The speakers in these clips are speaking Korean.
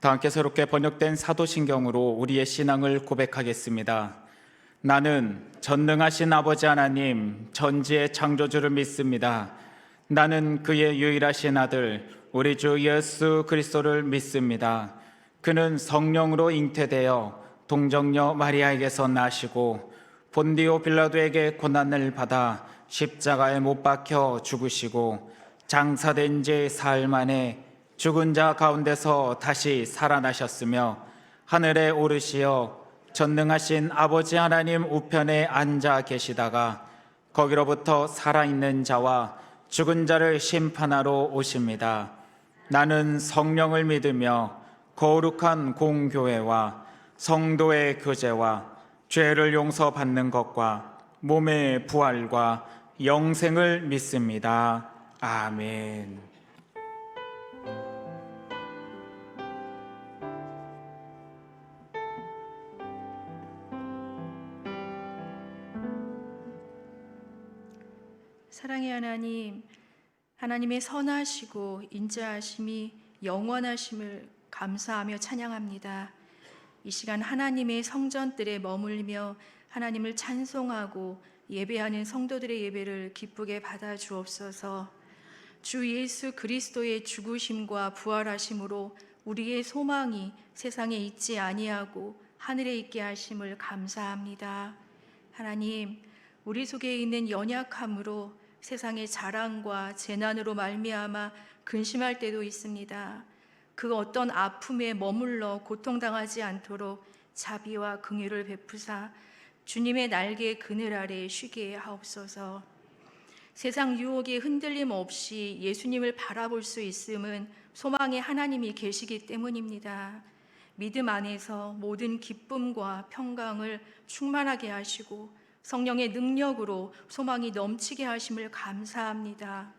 다 함께 새롭게 번역된 사도신경으로 우리의 신앙을 고백하겠습니다. 나는 전능하신 아버지 하나님 전지의 창조주를 믿습니다. 나는 그의 유일하신 아들 우리 주 예수 그리스도를 믿습니다. 그는 성령으로 잉태되어 동정녀 마리아에게서 나시고 본디오 빌라도에게 고난을 받아 십자가에 못 박혀 죽으시고 장사된 지 사흘 만에 죽은 자 가운데서 다시 살아나셨으며 하늘에 오르시어 전능하신 아버지 하나님 우편에 앉아 계시다가 거기로부터 살아있는 자와 죽은 자를 심판하러 오십니다. 나는 성령을 믿으며 거룩한 공교회와 성도의 교제와 죄를 용서받는 것과 몸의 부활과 영생을 믿습니다. 아멘. 사랑의 하나님, 하나님의 선하시고 인자하심이 영원하심을 감사하며 찬양합니다. 이 시간 하나님의 성전들에 머물며 하나님을 찬송하고 예배하는 성도들의 예배를 기쁘게 받아 주옵소서. 주 예수 그리스도의 죽으심과 부활하심으로 우리의 소망이 세상에 있지 아니하고 하늘에 있게 하심을 감사합니다. 하나님, 우리 속에 있는 연약함으로 세상의 자랑과 재난으로 말미암아 근심할 때도 있습니다. 그 어떤 아픔에 머물러 고통당하지 않도록 자비와 긍휼을 베푸사 주님의 날개 그늘 아래 쉬게 하옵소서. 세상 유혹에 흔들림 없이 예수님을 바라볼 수 있음은 소망의 하나님이 계시기 때문입니다. 믿음 안에서 모든 기쁨과 평강을 충만하게 하시고 성령의 능력으로 소망이 넘치게 하심을 감사합니다.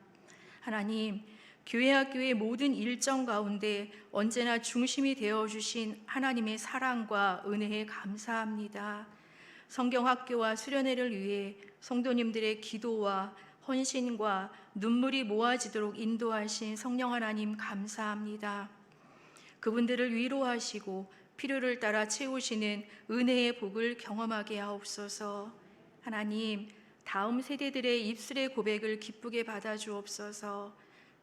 하나님, 교회학교의 모든 일정 가운데 언제나 중심이 되어주신 하나님의 사랑과 은혜에 감사합니다. 성경학교와 수련회를 위해 성도님들의 기도와 헌신과 눈물이 모아지도록 인도하신 성령 하나님 감사합니다. 그분들을 위로하시고 필요를 따라 채우시는 은혜의 복을 경험하게 하옵소서. 하나님, 다음 세대들의 입술의 고백을 기쁘게 받아 주옵소서.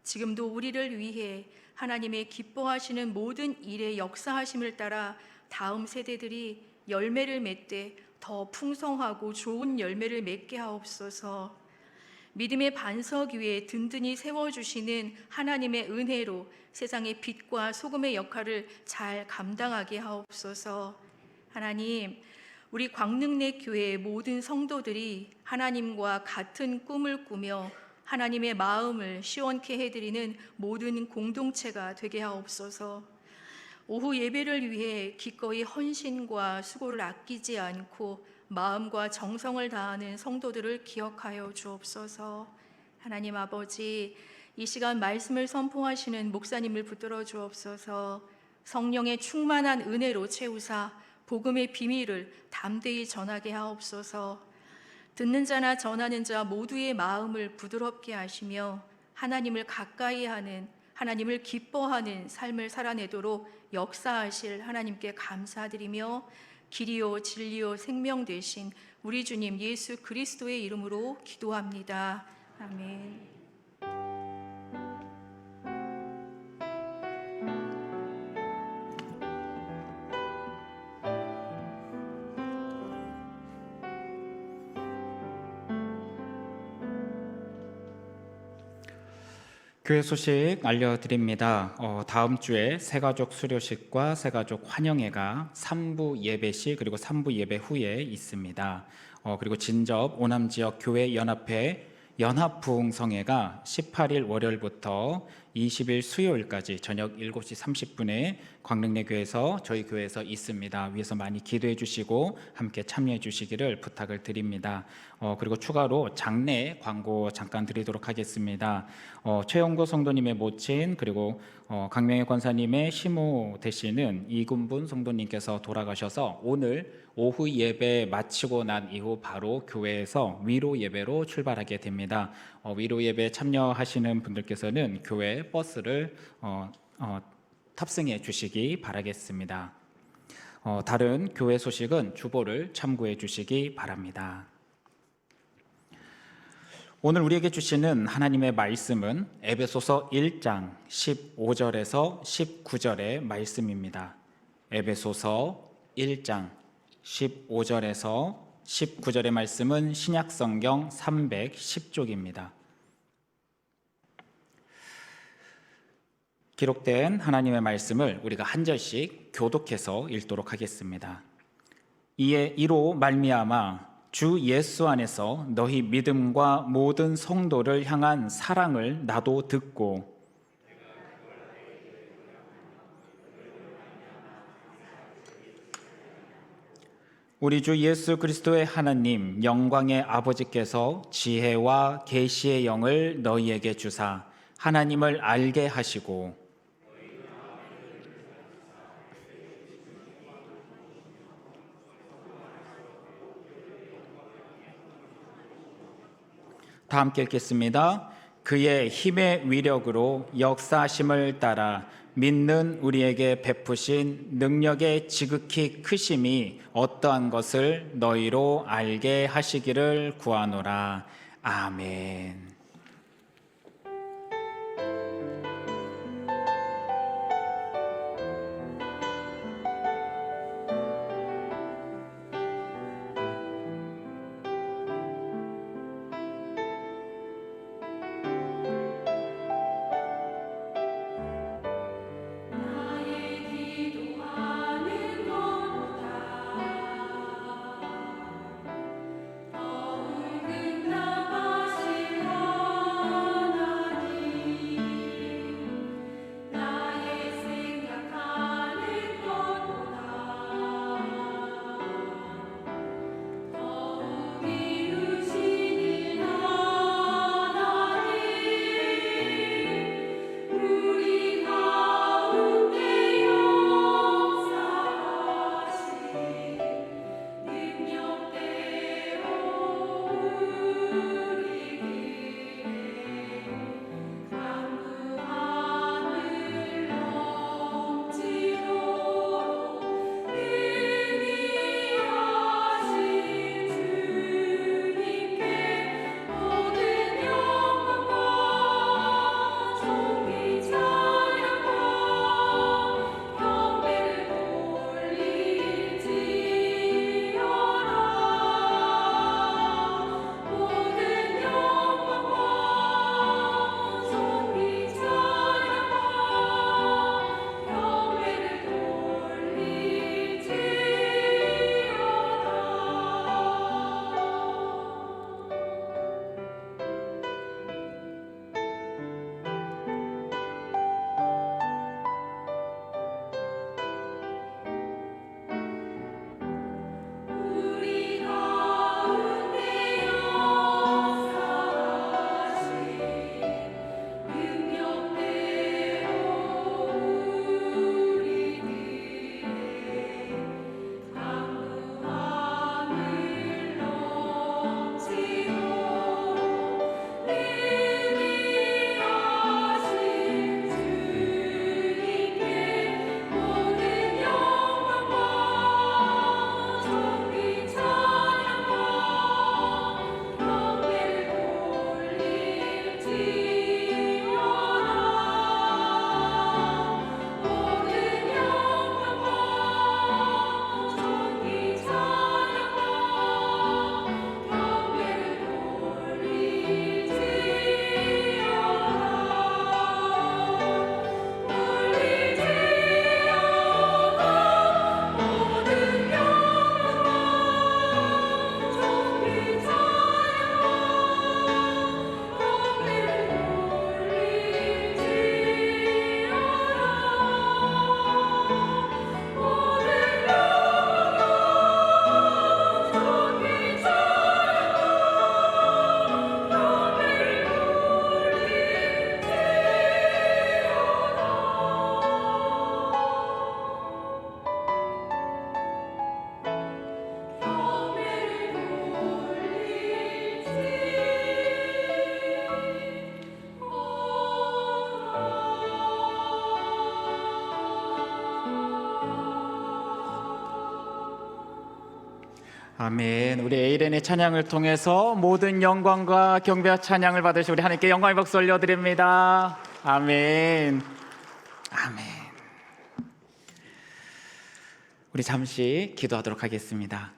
지금도 우리를 위해 하나님의 기뻐하시는 모든 일의 역사하심을 따라 다음 세대들이 열매를 맺되 더 풍성하고 좋은 열매를 맺게 하옵소서. 믿음의 반석 위에 든든히 세워주시는 하나님의 은혜로 세상의 빛과 소금의 역할을 잘 감당하게 하옵소서. 하나님, 우리 광릉내 교회의 모든 성도들이 하나님과 같은 꿈을 꾸며 하나님의 마음을 시원케 해드리는 모든 공동체가 되게 하옵소서. 오후 예배를 위해 기꺼이 헌신과 수고를 아끼지 않고 마음과 정성을 다하는 성도들을 기억하여 주옵소서. 하나님 아버지, 이 시간 말씀을 선포하시는 목사님을 붙들어 주옵소서. 성령의 충만한 은혜로 채우사 복음의 비밀을 담대히 전하게 하옵소서. 듣는 자나 전하는 자 모두의 마음을 부드럽게 하시며 하나님을 가까이 하는, 하나님을 기뻐하는 삶을 살아내도록 역사하실 하나님께 감사드리며 길이요 진리요 생명 되신 우리 주님 예수 그리스도의 이름으로 기도합니다. 아멘. 교회 소식 알려드립니다. 다음 주에 새가족 수료식과 새가족 환영회가 3부 예배 시 그리고 3부 예배 후에 있습니다. 그리고 진접 오남지역 교회 연합회 연합부흥성회가 18일 월요일부터 20일 수요일까지 저녁 7시 30분에 광릉내 교회에서 저희 교회에서 있습니다. 위에서 많이 기도해 주시고 함께 참여해 주시기를 부탁을 드립니다. 그리고 추가로 장례 광고 잠깐 드리도록 하겠습니다. 최영도 성도님의 모친 그리고 강명애 권사님의 시모 되시는 이군분 성도님께서 돌아가셔서 오늘 오후 예배 마치고 난 이후 바로 교회에서 위로 예배로 출발하게 됩니다. 위로 예배 참여하시는 분들께서는 교회 버스를 탑승해 주시기 바라겠습니다. 다른 교회 소식은 주보를 참고해 주시기 바랍니다. 오늘 우리에게 주시는 하나님의 말씀은 에베소서 1장 15절에서 19절의 말씀입니다. 에베소서 1장 15절에서 19절의 말씀은 신약성경 310쪽입니다. 기록된 하나님의 말씀을 우리가 한 절씩 교독해서 읽도록 하겠습니다. 이로 말미암아 주 예수 안에서 너희 믿음과 모든 성도를 향한 사랑을 나도 듣고 우리 주 예수 그리스도의 하나님 영광의 아버지께서 지혜와 계시의 영을 너희에게 주사 하나님을 알게 하시고 다 함께 읽겠습니다. 그의 힘의 위력으로 역사하심을 따라 믿는 우리에게 베푸신 능력의 지극히 크심이 어떠한 것을 너희로 알게 하시기를 구하노라. 아멘. 아멘. 우리 에이렌의 찬양을 통해서 모든 영광과 경배와 찬양을 받으시 우리 하나님께 영광의 박수 올려드립니다. 아멘. 아멘. 우리 잠시 기도하도록 하겠습니다.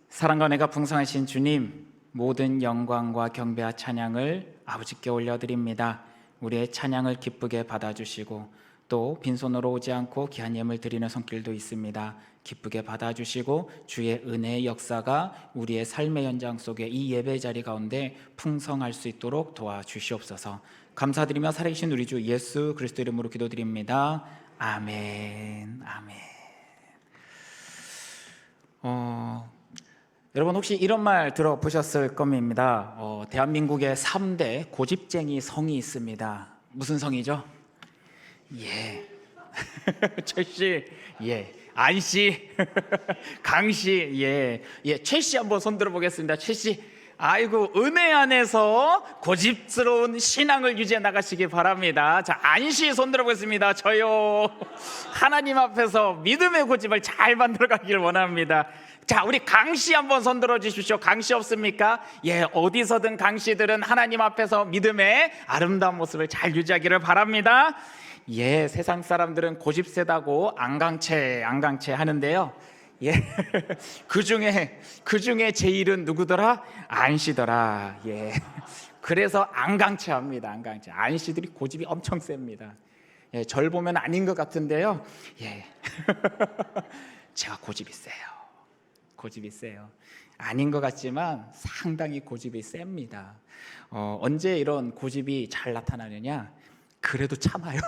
사랑과 은혜가 풍성하신 주님, 모든 영광과 경배와 찬양을 아버지께 올려드립니다. 우리의 찬양을 기쁘게 받아주시고 또 빈손으로 오지 않고 귀한 예물 드리는 손길도 있습니다. 기쁘게 받아주시고 주의 은혜의 역사가 우리의 삶의 현장 속에 이 예배 자리 가운데 풍성할 수 있도록 도와주시옵소서. 감사드리며 살아계신 우리 주 예수 그리스도 이름으로 기도드립니다. 아멘. 아멘. 여러분 혹시 이런 말 들어보셨을 겁니다. 대한민국의 3대 고집쟁이 성이 있습니다. 무슨 성이죠? 예. 최씨, 예. 안씨, 강씨, 예. 예. 최씨 한번 손 들어보겠습니다. 최씨, 아이고 은혜 안에서 고집스러운 신앙을 유지해 나가시기 바랍니다. 자, 안씨 손 들어보겠습니다. 저요. 하나님 앞에서 믿음의 고집을 잘 만들어 가기를 원합니다. 자, 우리 강씨 한번 손 들어 주십시오. 강씨 없습니까? 예, 어디서든 강씨들은 하나님 앞에서 믿음의 아름다운 모습을 잘 유지하기를 바랍니다. 예, 세상 사람들은 고집 세다고 안강체 하는데요. 예, 그 중에 제일은 누구더라? 안씨더라. 예, 그래서 안강체합니다. 안강체. 안씨들이 고집이 엄청 셉니다. 예, 절 보면 아닌 것 같은데요. 예, 제가 고집이 세요. 고집이 세요. 아닌 것 같지만 상당히 고집이 셉니다. 언제 이런 고집이 잘 나타나느냐? 그래도 참아요.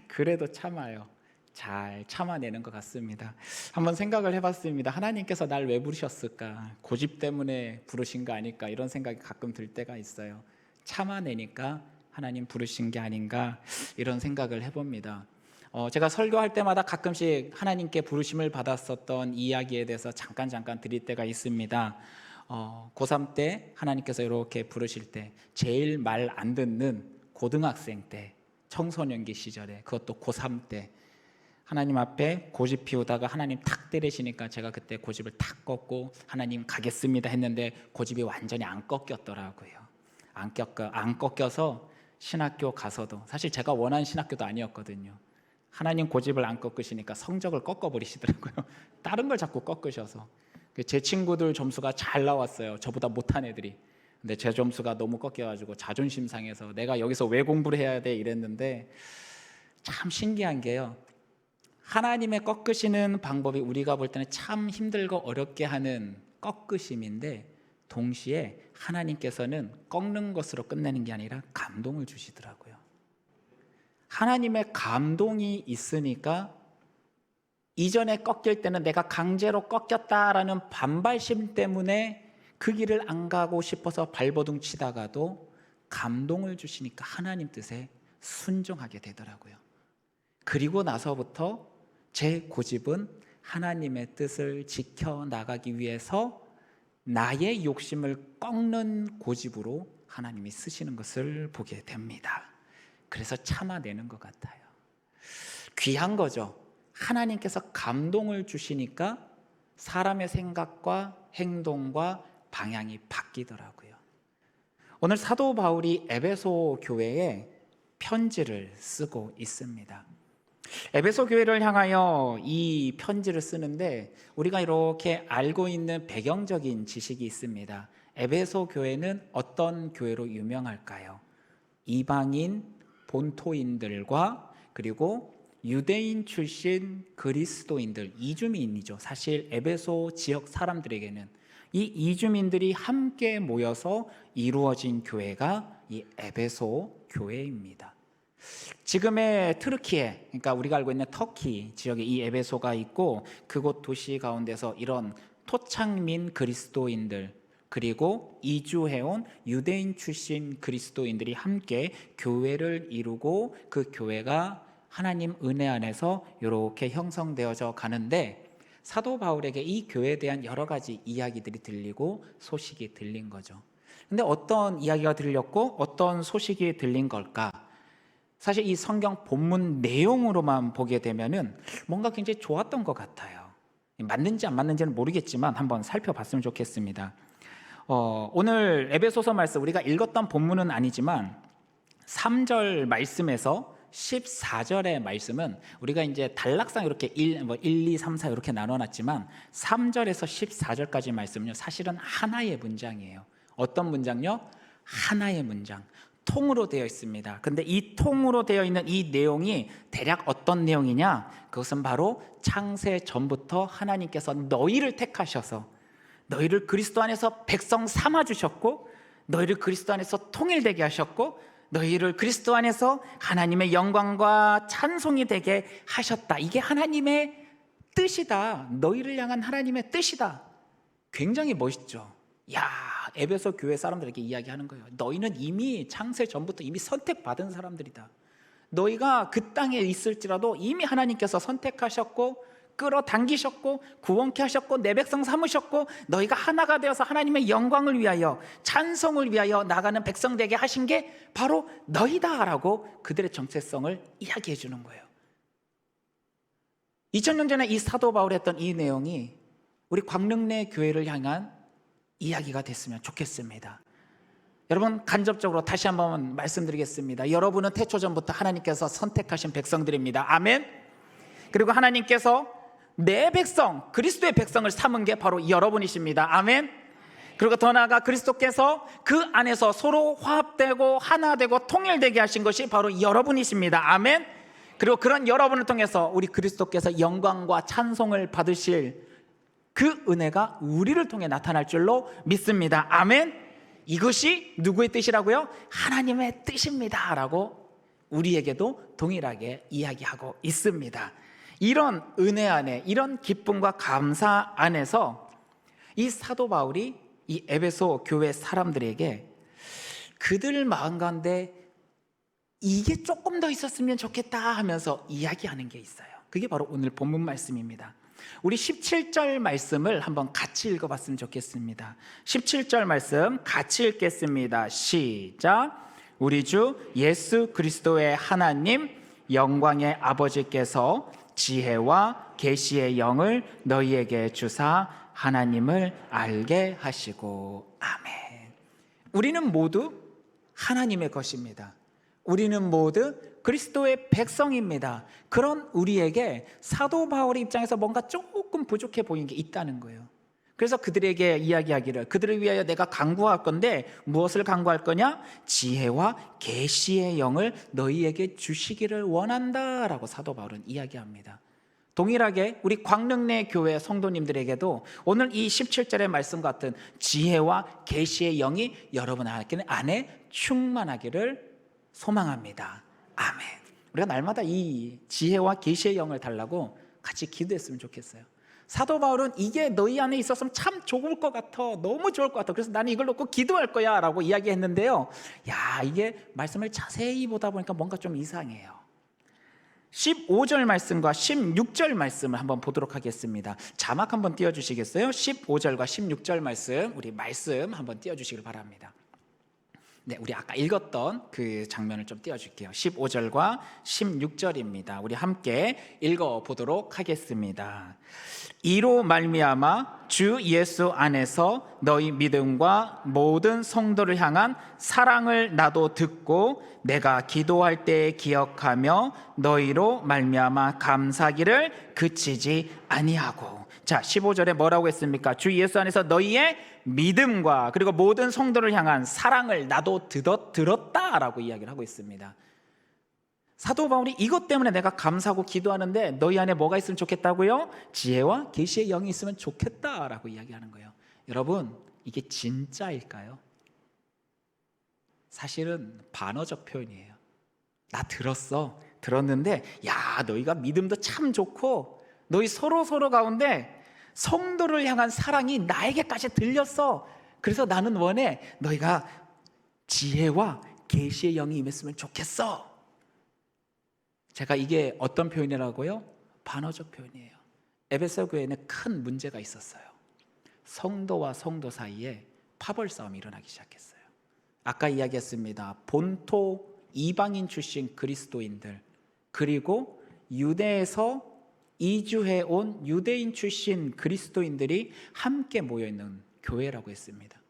그래도 참아요. 잘 참아내는 것 같습니다. 한번 생각을 해봤습니다. 하나님께서 날 왜 부르셨을까? 고집 때문에 부르신 거 아닐까? 이런 생각이 가끔 들 때가 있어요. 참아내니까 하나님 부르신 게 아닌가? 이런 생각을 해봅니다. 제가 설교할 때마다 가끔씩 하나님께 부르심을 받았었던 이야기에 대해서 잠깐 드릴 때가 있습니다. 고3 때 하나님께서 이렇게 부르실 때 제일 말 안 듣는 고등학생 때, 청소년기 시절에, 그것도 고3 때 하나님 앞에 고집 피우다가 하나님 탁 때리시니까 제가 그때 고집을 탁 꺾고 하나님 가겠습니다 했는데 고집이 완전히 안 꺾였더라고요. 안 꺾여서 신학교 가서도, 사실 제가 원하는 신학교도 아니었거든요. 하나님 고집을 안 꺾으시니까 성적을 꺾어버리시더라고요. 다른 걸 자꾸 꺾으셔서. 제 친구들 점수가 잘 나왔어요. 저보다 못한 애들이. 근데 제 점수가 너무 꺾여가지고 자존심 상해서 내가 여기서 왜 공부를 해야 돼 이랬는데, 참 신기한 게요, 하나님의 꺾으시는 방법이 우리가 볼 때는 참 힘들고 어렵게 하는 꺾으심인데, 동시에 하나님께서는 꺾는 것으로 끝내는 게 아니라 감동을 주시더라고요. 하나님의 감동이 있으니까 이전에 꺾일 때는 내가 강제로 꺾였다라는 반발심 때문에 그 길을 안 가고 싶어서 발버둥 치다가도 감동을 주시니까 하나님 뜻에 순종하게 되더라고요. 그리고 나서부터 제 고집은 하나님의 뜻을 지켜나가기 위해서 나의 욕심을 꺾는 고집으로 하나님이 쓰시는 것을 보게 됩니다. 그래서 참아내는 것 같아요. 귀한 거죠. 하나님께서 감동을 주시니까 사람의 생각과 행동과 방향이 바뀌더라고요. 오늘 사도 바울이 에베소 교회에 편지를 쓰고 있습니다. 에베소 교회를 향하여 이 편지를 쓰는데 우리가 이렇게 알고 있는 배경적인 지식이 있습니다. 에베소 교회는 어떤 교회로 유명할까요? 이방인 본토인들과 그리고 유대인 출신 그리스도인들, 이주민이죠. 사실 에베소 지역 사람들에게는 이 이주민들이 함께 모여서 이루어진 교회가 이 에베소 교회입니다. 지금의 트르키에, 그러니까 우리가 알고 있는 터키 지역에 이 에베소가 있고, 그곳 도시 가운데서 이런 토착민 그리스도인들 그리고 이주해온 유대인 출신 그리스도인들이 함께 교회를 이루고 그 교회가 하나님 은혜 안에서 이렇게 형성되어져 가는데, 사도 바울에게 이 교회에 대한 여러 가지 이야기들이 들리고 소식이 들린 거죠. 근데 어떤 이야기가 들렸고 어떤 소식이 들린 걸까? 사실 이 성경 본문 내용으로만 보게 되면은 뭔가 굉장히 좋았던 것 같아요. 맞는지 안 맞는지는 모르겠지만 한번 살펴봤으면 좋겠습니다. 오늘 에베소서 말씀 우리가 읽었던 본문은 아니지만 3절 말씀에서 14절의 말씀은 우리가 이제 단락상 이렇게 1, 2, 3, 4 이렇게 나눠놨지만 3절에서 14절까지 말씀은요 사실은 하나의 문장이에요. 어떤 문장요? 하나의 문장, 통으로 되어 있습니다. 근데 이 통으로 되어 있는 이 내용이 대략 어떤 내용이냐? 그것은 바로 창세 전부터 하나님께서 너희를 택하셔서 너희를 그리스도 안에서 백성 삼아 주셨고, 너희를 그리스도 안에서 통일되게 하셨고, 너희를 그리스도 안에서 하나님의 영광과 찬송이 되게 하셨다. 이게 하나님의 뜻이다. 너희를 향한 하나님의 뜻이다. 굉장히 멋있죠. 야, 에베소 교회 사람들에게 이야기하는 거예요. 너희는 이미 창세 전부터 이미 선택받은 사람들이다. 너희가 그 땅에 있을지라도 이미 하나님께서 선택하셨고 끌어당기셨고 구원케 하셨고 내 백성 삼으셨고 너희가 하나가 되어서 하나님의 영광을 위하여 찬송을 위하여 나가는 백성 되게 하신 게 바로 너희다라고 그들의 정체성을 이야기해 주는 거예요. 2000년 전에 이 사도 바울이 했던 이 내용이 우리 광릉내 교회를 향한 이야기가 됐으면 좋겠습니다. 여러분, 간접적으로 다시 한번 말씀드리겠습니다. 여러분은 태초전부터 하나님께서 선택하신 백성들입니다. 아멘. 그리고 하나님께서 내 백성, 그리스도의 백성을 삼은 게 바로 여러분이십니다. 아멘. 그리고 더 나아가 그리스도께서 그 안에서 서로 화합되고 하나 되고 통일되게 하신 것이 바로 여러분이십니다. 아멘. 그리고 그런 여러분을 통해서 우리 그리스도께서 영광과 찬송을 받으실 그 은혜가 우리를 통해 나타날 줄로 믿습니다. 아멘. 이것이 누구의 뜻이라고요? 하나님의 뜻입니다 라고 우리에게도 동일하게 이야기하고 있습니다. 이런 은혜 안에, 이런 기쁨과 감사 안에서 이 사도 바울이 이 에베소 교회 사람들에게 그들 마음 가운데 이게 조금 더 있었으면 좋겠다 하면서 이야기하는 게 있어요. 그게 바로 오늘 본문 말씀입니다. 우리 17절 말씀을 한번 같이 읽어봤으면 좋겠습니다. 17절 말씀 같이 읽겠습니다. 시작. 우리 주 예수 그리스도의 하나님 영광의 아버지께서 지혜와 계시의 영을 너희에게 주사 하나님을 알게 하시고. 아멘. 우리는 모두 하나님의 것입니다. 우리는 모두 그리스도의 백성입니다. 그런 우리에게 사도 바울의 입장에서 뭔가 조금 부족해 보이는 게 있다는 거예요. 그래서 그들에게 이야기하기를, 그들을 위하여 내가 간구할 건데 무엇을 간구할 거냐? 지혜와 계시의 영을 너희에게 주시기를 원한다라고 사도 바울은 이야기합니다. 동일하게 우리 광릉내 교회 성도님들에게도 오늘 이 17절의 말씀 같은 지혜와 계시의 영이 여러분 안에 충만하기를 소망합니다. 아멘. 우리가 날마다 이 지혜와 계시의 영을 달라고 같이 기도했으면 좋겠어요. 사도 바울은 이게 너희 안에 있었으면 참 좋을 것 같아, 너무 좋을 것 같아, 그래서 나는 이걸 놓고 기도할 거야 라고 이야기했는데요, 야, 이게 말씀을 자세히 보다 보니까 뭔가 좀 이상해요. 15절 말씀과 16절 말씀을 한번 보도록 하겠습니다. 자막 한번 띄워주시겠어요? 15절과 16절 말씀, 우리 말씀 한번 띄워주시길 바랍니다. 네, 우리 아까 읽었던 그 장면을 좀 띄워줄게요. 15절과 16절입니다. 우리 함께 읽어보도록 하겠습니다. 이로 말미암아 주 예수 안에서 너희 믿음과 모든 성도를 향한 사랑을 나도 듣고 내가 기도할 때 기억하며 너희로 말미암아 감사하기를 그치지 아니하고. 자, 15절에 뭐라고 했습니까? 주 예수 안에서 너희의 믿음과 그리고 모든 성도를 향한 사랑을 나도 들었다라고 이야기를 하고 있습니다. 사도 바울이 이것 때문에 내가 감사하고 기도하는데 너희 안에 뭐가 있으면 좋겠다고요? 지혜와 계시의 영이 있으면 좋겠다라고 이야기하는 거예요. 여러분, 이게 진짜일까요? 사실은 반어적 표현이에요. 나 들었는데 야, 너희가 믿음도 참 좋고 너희 서로 가운데 성도를 향한 사랑이 나에게까지 들렸어. 그래서 나는 원해 너희가 지혜와 계시의 영이 임했으면 좋겠어. 제가 이게 어떤 표현이라고요? 반어적 표현이에요. 에베소 교회는 큰 문제가 있었어요. 성도와 성도 사이에 파벌 싸움이 일어나기 시작했어요. 아까 이야기했습니다. 본토 이방인 출신 그리스도인들, 그리고 유대에서 이주해 온 유대인 출신 그리스도인들이 함께 모여 있는 교회라고 했습니다.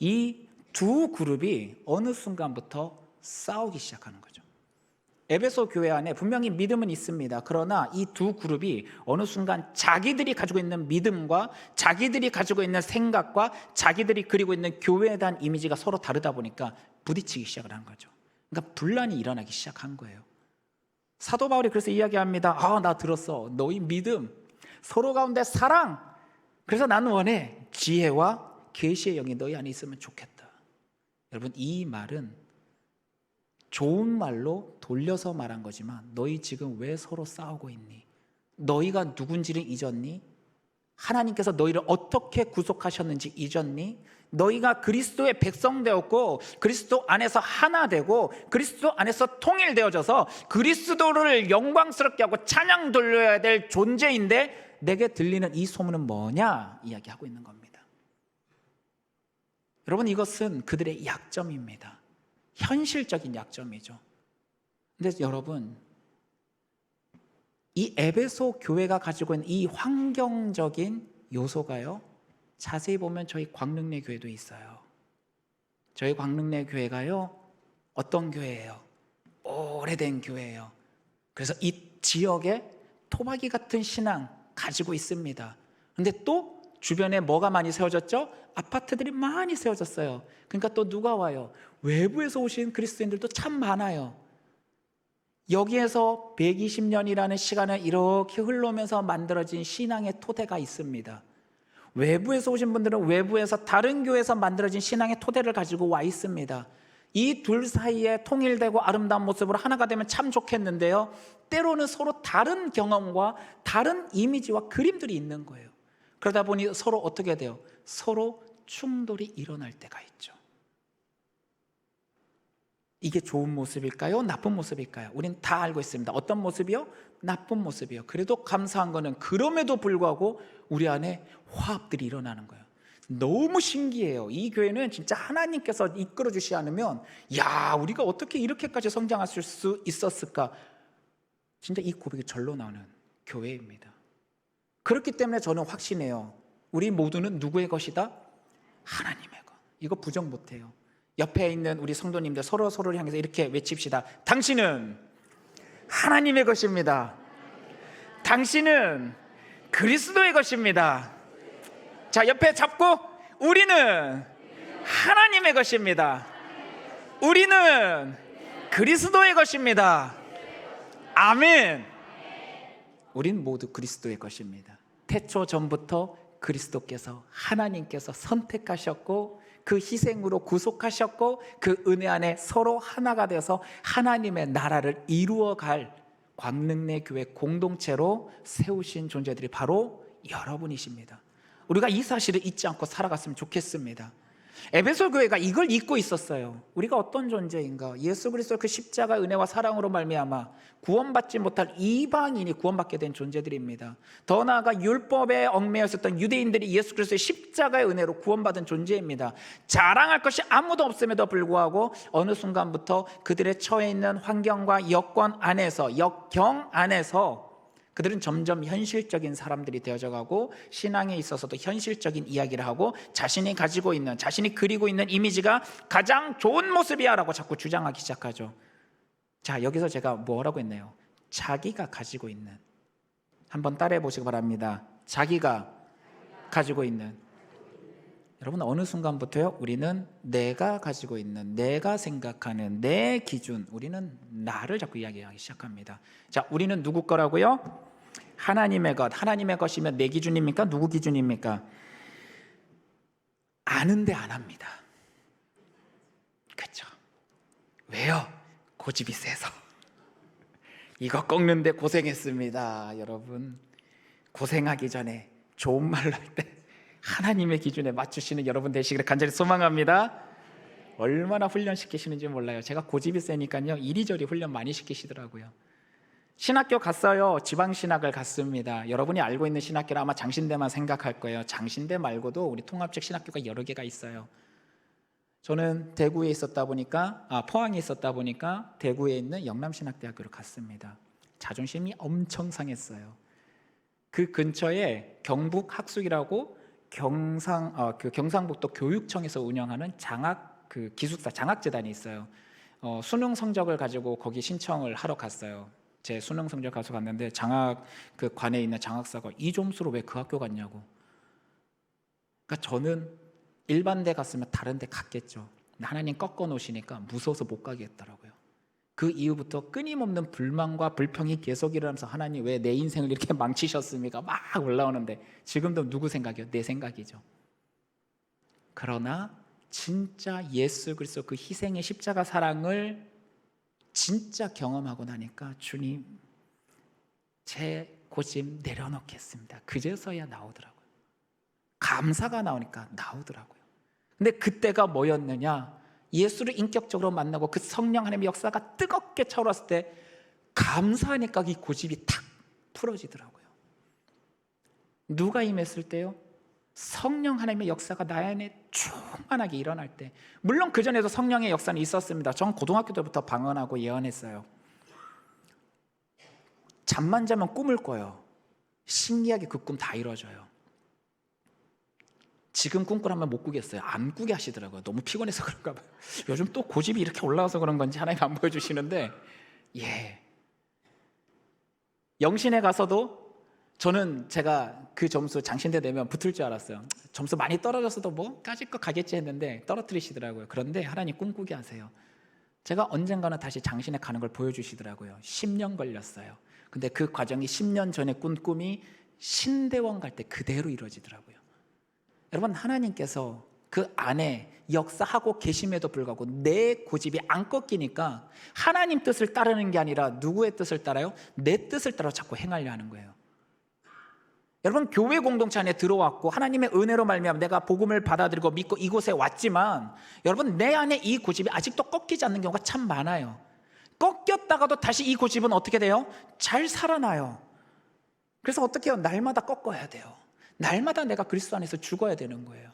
이 두 그룹이 어느 순간부터 싸우기 시작하는 거죠. 에베소 교회 안에 분명히 믿음은 있습니다. 그러나 이 두 그룹이 어느 순간 자기들이 가지고 있는 믿음과 자기들이 가지고 있는 생각과 자기들이 그리고 있는 교회에 대한 이미지가 서로 다르다 보니까 부딪히기 시작을 한 거죠. 그러니까 분란이 일어나기 시작한 거예요. 사도 바울이 그래서 이야기합니다. 나 들었어. 너희 믿음, 서로 가운데 사랑. 그래서 나는 원해 지혜와 계시의 영이 너희 안에 있으면 좋겠다. 여러분, 이 말은 좋은 말로 돌려서 말한 거지만 너희 지금 왜 서로 싸우고 있니? 너희가 누군지를 잊었니? 하나님께서 너희를 어떻게 구속하셨는지 잊었니? 너희가 그리스도의 백성 되었고 그리스도 안에서 하나 되고 그리스도 안에서 통일되어져서 그리스도를 영광스럽게 하고 찬양 돌려야 될 존재인데 내게 들리는 이 소문은 뭐냐? 이야기하고 있는 겁니다. 여러분, 이것은 그들의 약점입니다. 현실적인 약점이죠. 근데 여러분, 이 에베소 교회가 가지고 있는 이 환경적인 요소가요, 자세히 보면 저희 광릉내 교회도 있어요. 저희 광릉내 교회가요, 어떤 교회예요? 오래된 교회예요. 그래서 이 지역에 토박이 같은 신앙 가지고 있습니다. 근데 또 주변에 뭐가 많이 세워졌죠? 아파트들이 많이 세워졌어요. 그러니까 또 누가 와요? 외부에서 오신 그리스도인들도 참 많아요. 여기에서 120년이라는 시간을 이렇게 흘러오면서 만들어진 신앙의 토대가 있습니다. 외부에서 오신 분들은 외부에서 다른 교회에서 만들어진 신앙의 토대를 가지고 와 있습니다. 이 둘 사이에 통일되고 아름다운 모습으로 하나가 되면 참 좋겠는데요, 때로는 서로 다른 경험과 다른 이미지와 그림들이 있는 거예요. 그러다 보니 서로 어떻게 돼요? 서로 충돌이 일어날 때가 있죠. 이게 좋은 모습일까요? 나쁜 모습일까요? 우리는 다 알고 있습니다. 어떤 모습이요? 나쁜 모습이요. 그래도 감사한 거는 그럼에도 불구하고 우리 안에 화합들이 일어나는 거예요. 너무 신기해요. 이 교회는 진짜 하나님께서 이끌어 주시지 않으면 우리가 어떻게 이렇게까지 성장할 수 있었을까? 진짜 이 고백이 절로 나오는 교회입니다. 그렇기 때문에 저는 확신해요. 우리 모두는 누구의 것이다? 하나님의 것. 이거 부정 못해요. 옆에 있는 우리 성도님들 서로를 향해서 이렇게 외칩시다. 당신은 하나님의 것입니다. 당신은 그리스도의 것입니다. 자, 옆에 잡고 우리는 하나님의 것입니다. 우리는 그리스도의 것입니다. 아멘. 우린 모두 그리스도의 것입니다. 태초 전부터 그리스도께서 하나님께서 선택하셨고 그 희생으로 구속하셨고 그 은혜 안에 서로 하나가 되어서 하나님의 나라를 이루어갈 광릉내 교회 공동체로 세우신 존재들이 바로 여러분이십니다. 우리가 이 사실을 잊지 않고 살아갔으면 좋겠습니다. 에베소 교회가 이걸 잊고 있었어요. 우리가 어떤 존재인가? 예수 그리스도의 그 십자가 은혜와 사랑으로 말미암아 구원받지 못할 이방인이 구원받게 된 존재들입니다. 더 나아가 율법에 얽매여 있었던 유대인들이 예수 그리스도의 십자가의 은혜로 구원받은 존재입니다. 자랑할 것이 아무도 없음에도 불구하고 어느 순간부터 그들의 처해 있는 환경과 여건 안에서, 역경 안에서 그들은 점점 현실적인 사람들이 되어져 가고 신앙에 있어서도 현실적인 이야기를 하고 자신이 가지고 있는, 자신이 그리고 있는 이미지가 가장 좋은 모습이야 라고 자꾸 주장하기 시작하죠. 자, 여기서 제가 뭐라고 했나요? 자기가 가지고 있는, 한번 따라해 보시기 바랍니다. 자기가 가지고 있는. 여러분, 어느 순간부터요, 우리는 내가 가지고 있는, 내가 생각하는 내 기준, 우리는 나를 자꾸 이야기하기 시작합니다. 자, 우리는 누구 거라고요? 하나님의 것. 하나님의 것이면 내 기준입니까? 누구 기준입니까? 아는데 안 합니다. 그렇죠? 왜요? 고집이 세서. 이거 꺾는데 고생했습니다. 여러분, 고생하기 전에 좋은 말로 할 때 하나님의 기준에 맞추시는 여러분 되시기를 간절히 소망합니다. 얼마나 훈련시키시는지 몰라요. 제가 고집이 세니까요, 이리저리 훈련 많이 시키시더라고요. 신학교 갔어요. 지방신학을 갔습니다. 여러분이 알고 있는 신학교는 아마 장신대만 생각할 거예요. 장신대 말고도 우리 통합적 신학교가 여러 개가 있어요. 저는 대구에 있었다 보니까, 포항에 있었다 보니까 대구에 있는 영남신학대학교를 갔습니다. 자존심이 엄청 상했어요. 그 근처에 경북학숙이라고 경상북도 교육청에서 운영하는 기숙사 장학재단이 있어요. 수능 성적을 가지고 거기 신청을 하러 갔어요. 제 수능 성적 가서 갔는데 그 관에 있는 장학사가 이 점수로 왜 그 학교 갔냐고. 그러니까 저는 일반대 갔으면 다른 데 갔겠죠. 하나님 꺾어 놓으시니까 무서워서 못 가겠더라고요. 그 이후부터 끊임없는 불만과 불평이 계속 일어나면서 하나님 왜 내 인생을 이렇게 망치셨습니까? 막 올라오는데 지금도 누구 생각이요? 내 생각이죠. 그러나 진짜 예수 그리스도 그 희생의 십자가 사랑을 진짜 경험하고 나니까 주님 제 고집 내려놓겠습니다. 그제서야 나오더라고요. 감사가 나오니까 나오더라고요. 근데 그때가 뭐였느냐? 예수를 인격적으로 만나고 그 성령 하나님의 역사가 뜨겁게 차오랐을 때 감사하니까 이 고집이 탁 풀어지더라고요. 누가 임했을 때요? 성령 하나님의 역사가 나의 안에 충만하게 일어날 때. 물론 그전에도 성령의 역사는 있었습니다. 전 고등학교 때부터 방언하고 예언했어요. 잠만 자면 꿈을 꿔요. 신기하게 그 꿈 다 이루어져요. 지금 꿈꾸라면 못 꾸겠어요. 안 꾸게 하시더라고요. 너무 피곤해서 그런가 봐요. 요즘 또 고집이 이렇게 올라와서 그런 건지 하나님 안 보여주시는데, 영신에 가서도 저는 제가 그 점수 장신대 내면 붙을 줄 알았어요. 점수 많이 떨어졌어도 뭐 까짓 거 가겠지 했는데 떨어뜨리시더라고요. 그런데 하나님 꿈꾸게 하세요. 제가 언젠가는 다시 장신에 가는 걸 보여주시더라고요. 10년 걸렸어요. 근데 그 과정이 10년 전에 꾼 꿈이 신대원 갈 때 그대로 이루어지더라고요. 여러분, 하나님께서 그 안에 역사하고 계심에도 불구하고 내 고집이 안 꺾이니까 하나님 뜻을 따르는 게 아니라 누구의 뜻을 따라요? 내 뜻을 따라 자꾸 행하려 하는 거예요. 여러분, 교회 공동체 안에 들어왔고 하나님의 은혜로 말미암아 내가 복음을 받아들이고 믿고 이곳에 왔지만 여러분, 내 안에 이 고집이 아직도 꺾이지 않는 경우가 참 많아요. 꺾였다가도 다시 이 고집은 어떻게 돼요? 잘 살아나요. 그래서 어떻게 해요? 날마다 꺾어야 돼요. 날마다 내가 그리스도 안에서 죽어야 되는 거예요.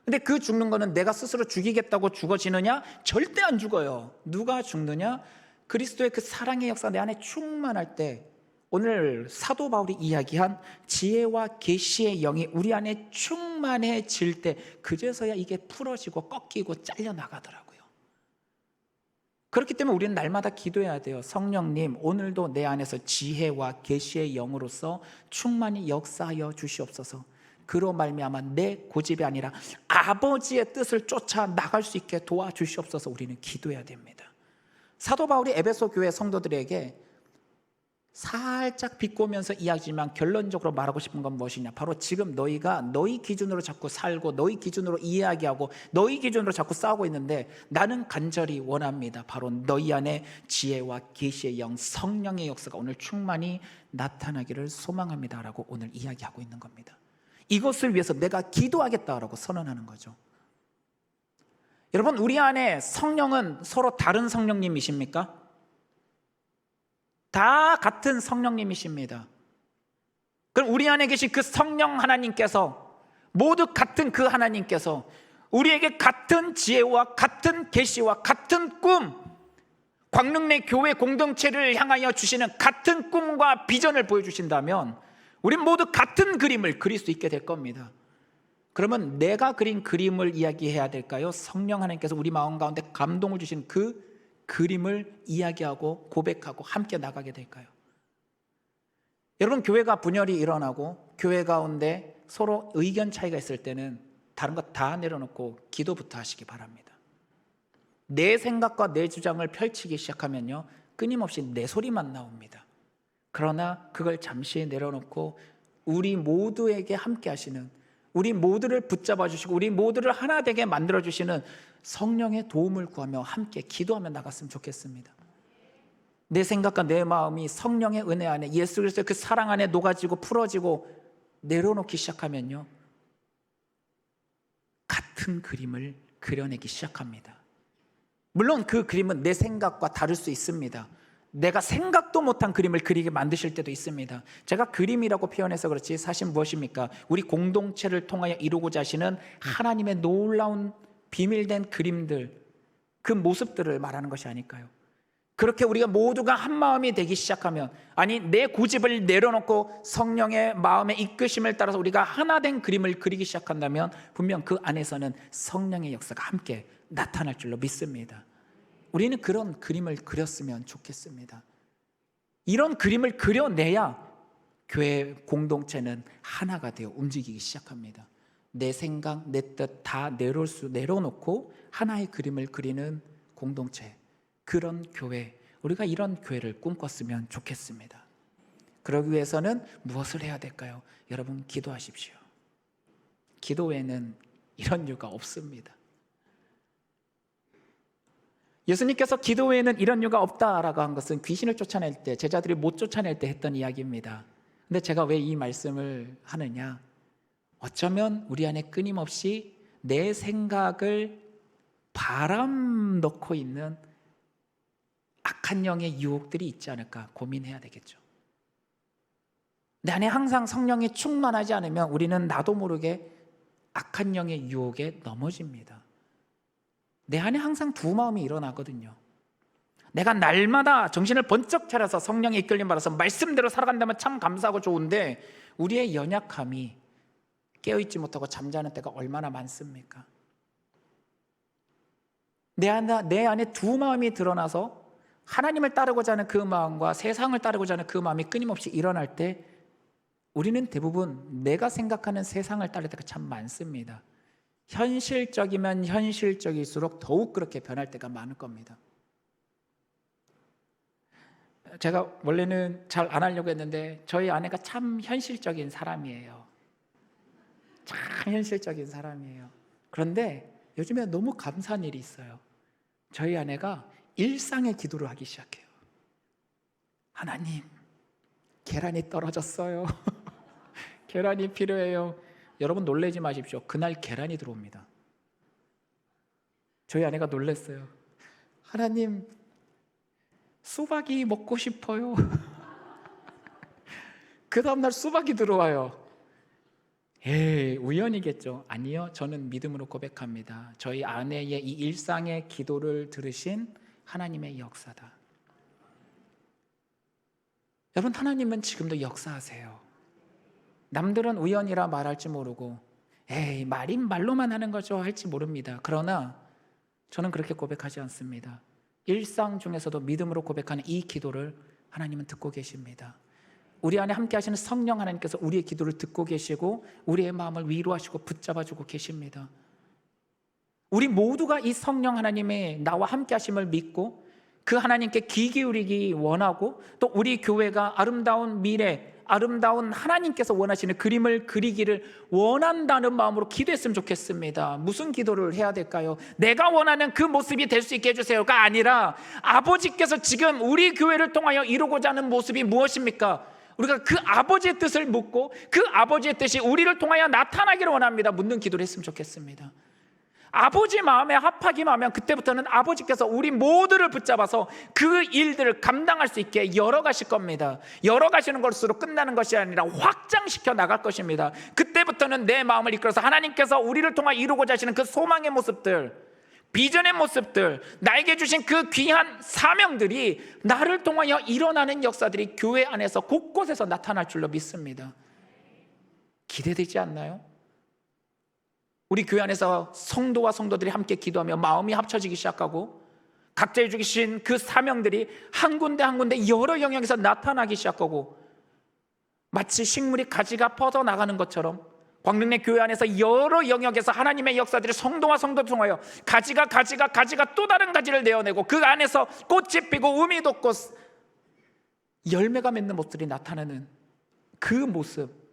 근데 그 죽는 거는 내가 스스로 죽이겠다고 죽어지느냐? 절대 안 죽어요. 누가 죽느냐? 그리스도의 그 사랑의 역사 내 안에 충만할 때, 오늘 사도 바울이 이야기한 지혜와 계시의 영이 우리 안에 충만해질 때 그제서야 이게 풀어지고 꺾이고 잘려나가더라고요. 그렇기 때문에 우리는 날마다 기도해야 돼요. 성령님, 오늘도 내 안에서 지혜와 계시의 영으로서 충만히 역사하여 주시옵소서. 그로 말미암아 내 고집이 아니라 아버지의 뜻을 쫓아 나갈 수 있게 도와주시옵소서. 우리는 기도해야 됩니다. 사도 바울이 에베소 교회 성도들에게 살짝 비꼬면서 이야기지만 결론적으로 말하고 싶은 건 무엇이냐? 바로 지금 너희가 너희 기준으로 자꾸 살고 너희 기준으로 이야기하고 너희 기준으로 자꾸 싸우고 있는데 나는 간절히 원합니다. 바로 너희 안에 지혜와 계시의 영, 성령의 역사가 오늘 충만히 나타나기를 소망합니다라고 오늘 이야기하고 있는 겁니다. 이것을 위해서 내가 기도하겠다라고 선언하는 거죠. 여러분, 우리 안에 성령은 서로 다른 성령님이십니까? 다 같은 성령님이십니다. 그럼 우리 안에 계신 그 성령 하나님께서, 모두 같은 그 하나님께서 우리에게 같은 지혜와 같은 계시와 같은 꿈, 광릉내 교회 공동체를 향하여 주시는 같은 꿈과 비전을 보여주신다면 우린 모두 같은 그림을 그릴 수 있게 될 겁니다. 그러면 내가 그린 그림을 이야기해야 될까요? 성령 하나님께서 우리 마음 가운데 감동을 주신 그 그림을 이야기하고 고백하고 함께 나가게 될까요? 여러분, 교회가 분열이 일어나고 교회 가운데 서로 의견 차이가 있을 때는 다른 것 다 내려놓고 기도부터 하시기 바랍니다. 내 생각과 내 주장을 펼치기 시작하면요, 끊임없이 내 소리만 나옵니다. 그러나 그걸 잠시 내려놓고 우리 모두에게 함께 하시는, 우리 모두를 붙잡아 주시고 우리 모두를 하나 되게 만들어 주시는 성령의 도움을 구하며 함께 기도하며 나갔으면 좋겠습니다. 내 생각과 내 마음이 성령의 은혜 안에, 예수 그리스도의 그 사랑 안에 녹아지고 풀어지고 내려놓기 시작하면요, 같은 그림을 그려내기 시작합니다. 물론 그 그림은 내 생각과 다를 수 있습니다. 내가 생각도 못한 그림을 그리게 만드실 때도 있습니다. 제가 그림이라고 표현해서 그렇지 사실 무엇입니까? 우리 공동체를 통하여 이루고자 하시는 하나님의 놀라운 비밀된 그림들, 그 모습들을 말하는 것이 아닐까요? 그렇게 우리가 모두가 한 마음이 되기 시작하면, 아니 내 고집을 내려놓고 성령의 마음의 이끄심을 따라서 우리가 하나 된 그림을 그리기 시작한다면 분명 그 안에서는 성령의 역사가 함께 나타날 줄로 믿습니다. 우리는 그런 그림을 그렸으면 좋겠습니다. 이런 그림을 그려내야 교회 공동체는 하나가 되어 움직이기 시작합니다. 내 생각, 내 뜻 다 내려놓고 하나의 그림을 그리는 공동체, 그런 교회, 우리가 이런 교회를 꿈꿨으면 좋겠습니다. 그러기 위해서는 무엇을 해야 될까요? 여러분, 기도하십시오. 기도 외에는 이런 이유가 없습니다. 예수님께서 기도 외에는 이런 이유가 없다라고 한 것은 귀신을 쫓아낼 때, 제자들이 못 쫓아낼 때 했던 이야기입니다. 근데 제가 왜 이 말씀을 하느냐, 어쩌면 우리 안에 끊임없이 내 생각을 바람 넣고 있는 악한 영의 유혹들이 있지 않을까 고민해야 되겠죠. 내 안에 항상 성령이 충만하지 않으면 우리는 나도 모르게 악한 영의 유혹에 넘어집니다. 내 안에 항상 두 마음이 일어나거든요. 내가 날마다 정신을 번쩍 차려서 성령의 이끌림 받아서 말씀대로 살아간다면 참 감사하고 좋은데, 우리의 연약함이 깨어있지 못하고 잠자는 때가 얼마나 많습니까? 내 안에 두 마음이 드러나서 하나님을 따르고자 하는 그 마음과 세상을 따르고자 하는 그 마음이 끊임없이 일어날 때 우리는 대부분 내가 생각하는 세상을 따를 때가 참 많습니다. 현실적이면 현실적일수록 더욱 그렇게 변할 때가 많을 겁니다. 제가 원래는 잘 안 하려고 했는데 저희 아내가 참 현실적인 사람이에요. 참 현실적인 사람이에요. 그런데 요즘에 너무 감사한 일이 있어요. 저희 아내가 일상의 기도를 하기 시작해요. 하나님, 계란이 떨어졌어요. 계란이 필요해요. 여러분 놀라지 마십시오. 그날 계란이 들어옵니다. 저희 아내가 놀랐어요. 하나님, 수박이 먹고 싶어요. 그 다음날 수박이 들어와요. 에이, 우연이겠죠. 아니요, 저는 믿음으로 고백합니다. 저희 아내의 이 일상의 기도를 들으신 하나님의 역사다. 여러분, 하나님은 지금도 역사하세요. 남들은 우연이라 말할지 모르고 에이, 말로만 하는 거죠 할지 모릅니다. 그러나 저는 그렇게 고백하지 않습니다. 일상 중에서도 믿음으로 고백하는 이 기도를 하나님은 듣고 계십니다. 우리 안에 함께 하시는 성령 하나님께서 우리의 기도를 듣고 계시고 우리의 마음을 위로하시고 붙잡아주고 계십니다. 우리 모두가 이 성령 하나님의 나와 함께 하심을 믿고 그 하나님께 귀 기울이기 원하고, 또 우리 교회가 아름다운 미래, 아름다운 하나님께서 원하시는 그림을 그리기를 원한다는 마음으로 기도했으면 좋겠습니다. 무슨 기도를 해야 될까요? 내가 원하는 그 모습이 될 수 있게 해주세요가 아니라, 아버지께서 지금 우리 교회를 통하여 이루고자 하는 모습이 무엇입니까? 우리가 그 아버지의 뜻을 묻고 그 아버지의 뜻이 우리를 통하여 나타나기를 원합니다. 묻는 기도를 했으면 좋겠습니다. 아버지 마음에 합하기만 하면 그때부터는 아버지께서 우리 모두를 붙잡아서 그 일들을 감당할 수 있게 열어가실 겁니다. 열어가시는 것으로 끝나는 것이 아니라 확장시켜 나갈 것입니다. 그때부터는 내 마음을 이끌어서 하나님께서 우리를 통해 이루고자 하시는 그 소망의 모습들, 비전의 모습들, 나에게 주신 그 귀한 사명들이 나를 통하여 일어나는 역사들이 교회 안에서 곳곳에서 나타날 줄로 믿습니다. 기대되지 않나요? 우리 교회 안에서 성도와 성도들이 함께 기도하며 마음이 합쳐지기 시작하고 각자의 주신 그 사명들이 한 군데 한 군데 여러 영역에서 나타나기 시작하고, 마치 식물이 가지가 뻗어나가는 것처럼 광릉내 교회 안에서 여러 영역에서 하나님의 역사들이 성도와 성도를 통하여 가지가 또 다른 가지를 내어내고 그 안에서 꽃이 피고 음이 돋고 열매가 맺는 모습들이 나타나는 그 모습,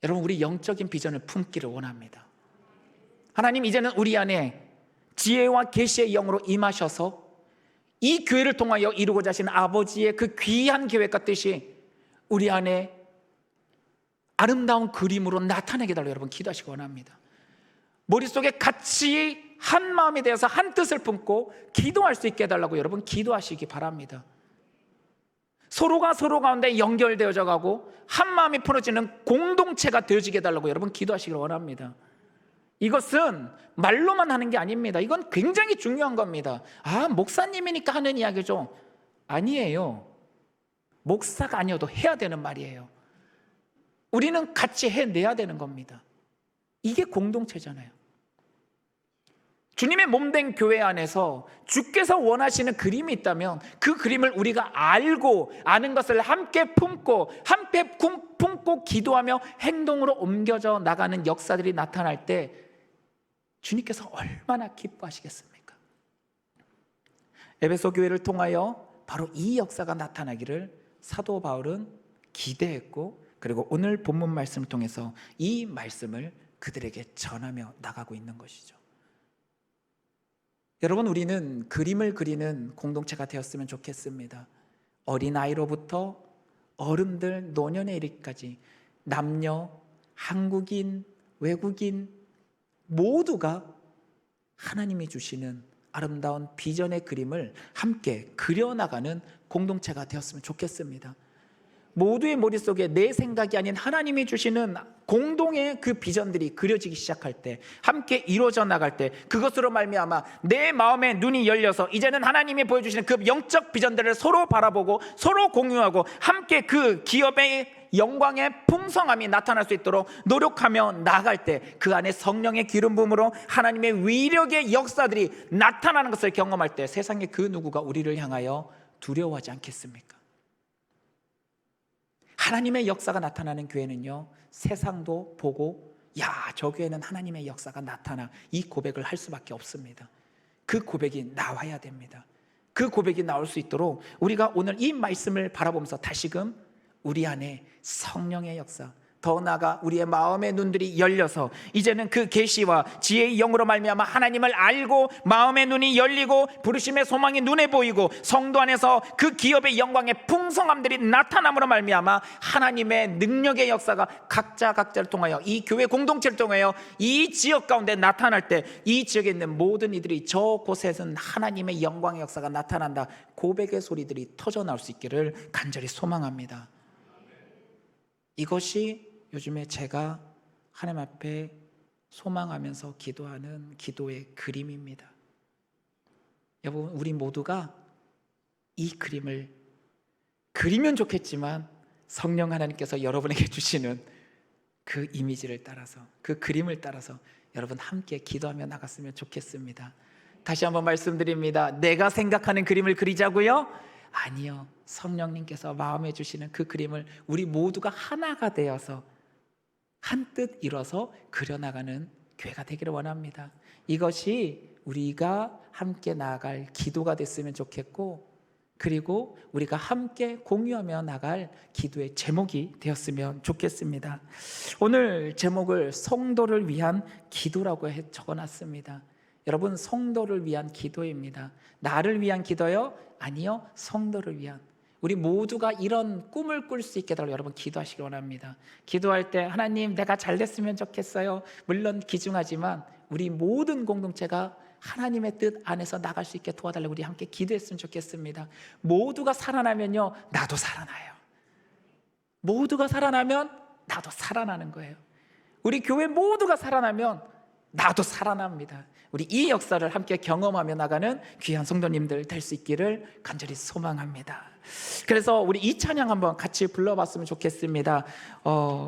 여러분, 우리 영적인 비전을 품기를 원합니다. 하나님, 이제는 우리 안에 지혜와 계시의 영으로 임하셔서 이 교회를 통하여 이루고자 하시는 아버지의 그 귀한 계획과 뜻이 우리 안에 아름다운 그림으로 나타내게 달라고 여러분 기도하시기 원합니다. 머릿속에 같이 한 마음이 되어서 한 뜻을 품고 기도할 수 있게 해달라고 여러분 기도하시기 바랍니다. 서로가 서로 가운데 연결되어져 가고 한 마음이 풀어지는 공동체가 되어지게 해달라고 여러분 기도하시길 원합니다. 이것은 말로만 하는 게 아닙니다. 이건 굉장히 중요한 겁니다. 아, 목사님이니까 하는 이야기죠. 아니에요. 목사가 아니어도 해야 되는 말이에요. 우리는 같이 해내야 되는 겁니다. 이게 공동체잖아요. 주님의 몸된 교회 안에서 주께서 원하시는 그림이 있다면 그 그림을 우리가 알고 아는 것을 함께 품고 기도하며 행동으로 옮겨져 나가는 역사들이 나타날 때 주님께서 얼마나 기뻐하시겠습니까? 에베소 교회를 통하여 바로 이 역사가 나타나기를 사도 바울은 기대했고, 그리고 오늘 본문 말씀을 통해서 이 말씀을 그들에게 전하며 나가고 있는 것이죠. 여러분, 우리는 그림을 그리는 공동체가 되었으면 좋겠습니다. 어린아이로부터 어른들, 노년에 이르기까지 남녀, 한국인, 외국인 모두가 하나님이 주시는 아름다운 비전의 그림을 함께 그려나가는 공동체가 되었으면 좋겠습니다. 모두의 머릿속에 내 생각이 아닌 하나님이 주시는 공동의 그 비전들이 그려지기 시작할 때, 함께 이루어져 나갈 때, 그것으로 말미암아 내 마음의 눈이 열려서 이제는 하나님이 보여주시는 그 영적 비전들을 서로 바라보고 서로 공유하고 함께 그 기업의 영광의 풍성함이 나타날 수 있도록 노력하며 나갈 때, 그 안에 성령의 기름 부음으로 하나님의 위력의 역사들이 나타나는 것을 경험할 때 세상의 그 누구가 우리를 향하여 두려워하지 않겠습니까? 하나님의 역사가 나타나는 교회는요, 세상도 보고 야, 저 교회는 하나님의 역사가 나타나, 이 고백을 할 수밖에 없습니다. 그 고백이 나와야 됩니다. 그 고백이 나올 수 있도록 우리가 오늘 이 말씀을 바라보면서 다시금 우리 안에 성령의 역사, 더 나아가 우리의 마음의 눈들이 열려서 이제는 그 계시와 지혜의 영으로 말미암아 하나님을 알고 마음의 눈이 열리고 부르심의 소망이 눈에 보이고 성도 안에서 그 기업의 영광의 풍성함들이 나타남으로 말미암아 하나님의 능력의 역사가 각자를 통하여 이 교회 공동체를 통하여 이 지역 가운데 나타날 때, 이 지역에 있는 모든 이들이 저곳에서는 하나님의 영광의 역사가 나타난다, 고백의 소리들이 터져 나올 수 있기를 간절히 소망합니다. 이것이 요즘에 제가 하나님 앞에 소망하면서 기도하는 기도의 그림입니다. 여러분, 우리 모두가 이 그림을 그리면 좋겠지만 성령 하나님께서 여러분에게 주시는 그 이미지를 따라서, 그 그림을 따라서 여러분 함께 기도하며 나갔으면 좋겠습니다. 다시 한번 말씀드립니다. 내가 생각하는 그림을 그리자고요? 아니요. 성령님께서 마음에 주시는 그 그림을 우리 모두가 하나가 되어서 한뜻 이뤄서 그려나가는 교회가 되기를 원합니다. 이것이 우리가 함께 나아갈 기도가 됐으면 좋겠고, 그리고 우리가 함께 공유하며 나갈 기도의 제목이 되었으면 좋겠습니다. 오늘 제목을 성도를 위한 기도라고 적어놨습니다. 여러분, 성도를 위한 기도입니다. 나를 위한 기도요? 아니요, 성도를 위한. 우리 모두가 이런 꿈을 꿀 수 있게 달라고 여러분 기도하시기 원합니다. 기도할 때 하나님, 내가 잘 됐으면 좋겠어요. 물론 귀중하지만 우리 모든 공동체가 하나님의 뜻 안에서 나갈 수 있게 도와달라고 우리 함께 기도했으면 좋겠습니다. 모두가 살아나면요, 나도 살아나요. 모두가 살아나면 나도 살아나는 거예요. 우리 교회 모두가 살아나면 나도 살아납니다. 우리 이 역사를 함께 경험하며 나가는 귀한 성도님들 될 수 있기를 간절히 소망합니다. 그래서 우리 이 찬양 한번 같이 불러봤으면 좋겠습니다.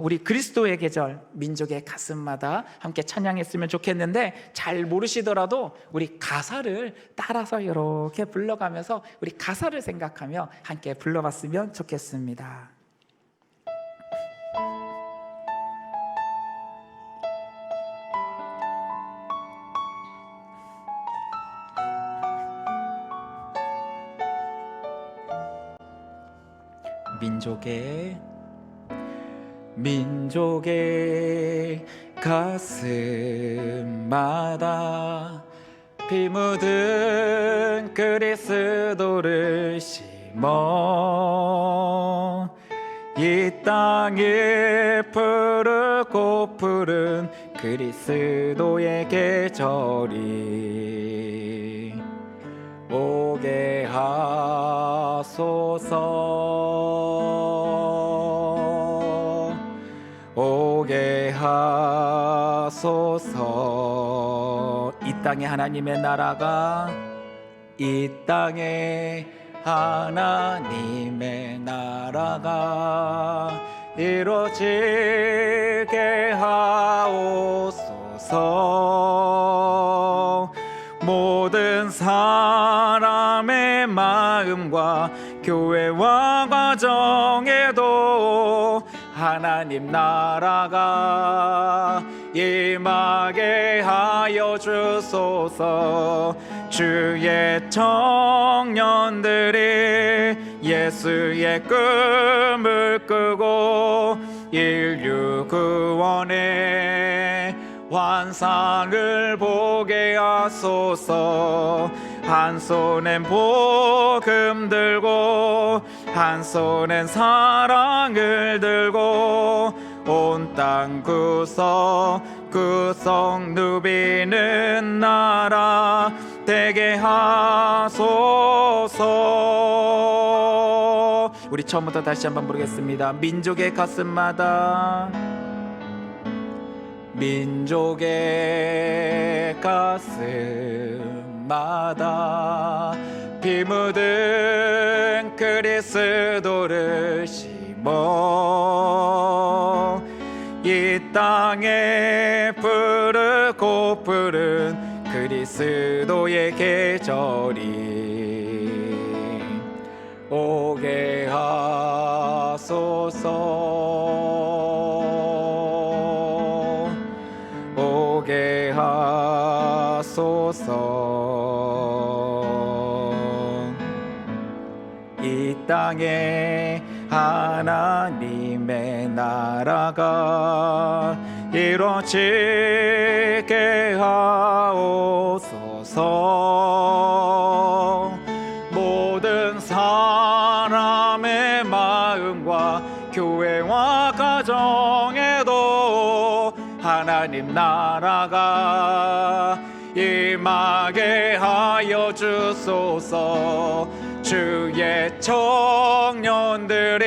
우리 그리스도의 계절, 민족의 가슴마다 함께 찬양했으면 좋겠는데, 잘 모르시더라도 우리 가사를 따라서 이렇게 불러가면서 우리 가사를 생각하며 함께 불러봤으면 좋겠습니다. 민족의 가슴마다 피 묻은 그리스도를 심어 이 땅에 푸르고 푸른 그리스도의 계절이 오게 하소서, 오게 하소서. 땅에 하나님의 나라가, 이 땅에 하나님의 나라가 이루어지게 하옵소서. 모든 사람의 마음과 교회와 가정에도 하나님 나라가 임하게 하여 주소서. 주의 청년들이 예수의 꿈을 끄고 인류 구원의 환상을 보게 하소서. 한 손엔 복음 들고 한 손엔 사랑을 들고 온 땅 구석구석 누비는 나라 되게 하소서. 우리 처음부터 다시 한번 부르겠습니다. 민족의 가슴마다, 민족의 가슴마다 피 묻은 그리스도를 심어 이 땅에 푸르고 푸른 그리스도의 계절이 오게 하소서. 오게 하소서. 이 땅에 하나님의 나라가 이루어지게 하옵소서. 모든 사람의 마음과 교회와 가정에도 하나님 나라가 임하게 하여 주소서. 주의 청년들이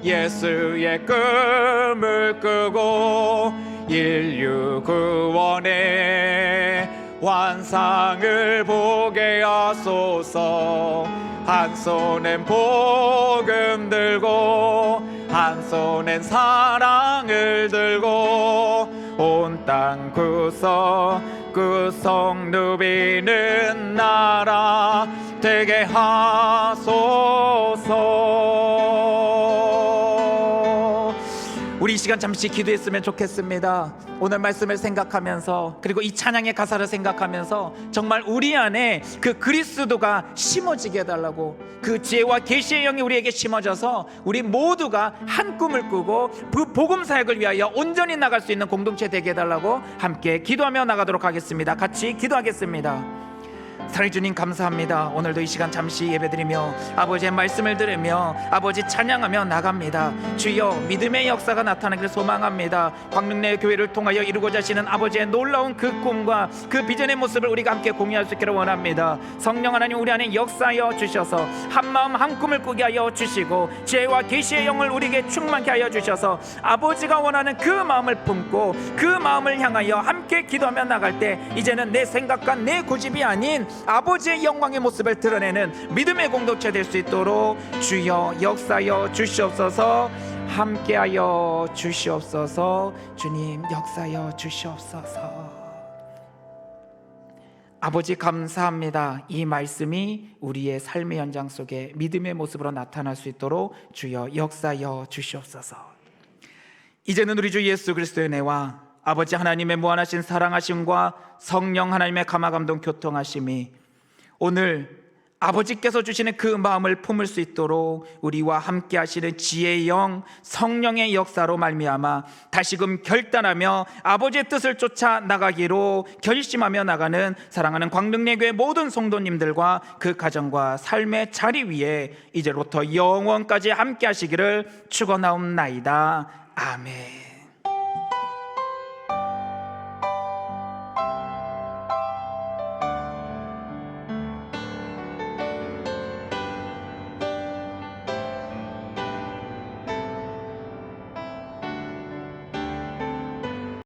예수의 꿈을 끄고 인류 구원의 환상을 보게 하소서. 한 손엔 복음 들고 한 손엔 사랑을 들고 온 땅 구석구석 누비는 나라 되게 하소서. 우리 이 시간 잠시 기도했으면 좋겠습니다. 오늘 말씀을 생각하면서 그리고 이 찬양의 가사를 생각하면서 정말 우리 안에 그 그리스도가 심어지게 해달라고, 그 지혜와 계시의 영이 우리에게 심어져서 우리 모두가 한 꿈을 꾸고 그 복음 사역을 위하여 온전히 나갈 수 있는 공동체 되게 해달라고 함께 기도하며 나가도록 하겠습니다. 같이 기도하겠습니다. 사랑해 주님 감사합니다. 오늘도 이 시간 잠시 예배드리며 아버지의 말씀을 들으며 아버지 찬양하며 나갑니다. 주여 믿음의 역사가 나타나기를 소망합니다. 광명내 교회를 통하여 이루고자 하시는 아버지의 놀라운 그 꿈과 그 비전의 모습을 우리가 함께 공유할 수 있기를 원합니다. 성령 하나님 우리 안에 역사하여 주셔서 한마음 한 꿈을 꾸게 하여 주시고 지혜와 계시의 영을 우리에게 충만케 하여 주셔서 아버지가 원하는 그 마음을 품고 그 마음을 향하여 함께 기도하며 나갈 때 이제는 내 생각과 내 고집이 아닌 아버지의 영광의 모습을 드러내는 믿음의 공동체 될 수 있도록 주여 역사하여 주시옵소서. 함께하여 주시옵소서. 주님 역사하여 주시옵소서. 아버지 감사합니다. 이 말씀이 우리의 삶의 현장 속에 믿음의 모습으로 나타날 수 있도록 주여 역사하여 주시옵소서. 이제는 우리 주 예수 그리스도의 은혜와 아버지 하나님의 무한하신 사랑하심과 성령 하나님의 감화감동 교통하심이 오늘 아버지께서 주시는 그 마음을 품을 수 있도록 우리와 함께 하시는 지혜의 영 성령의 역사로 말미암아 다시금 결단하며 아버지의 뜻을 쫓아 나가기로 결심하며 나가는 사랑하는 광명내교회 모든 성도님들과 그 가정과 삶의 자리 위에 이제로부터 영원까지 함께 하시기를 축원하옵나이다. 아멘.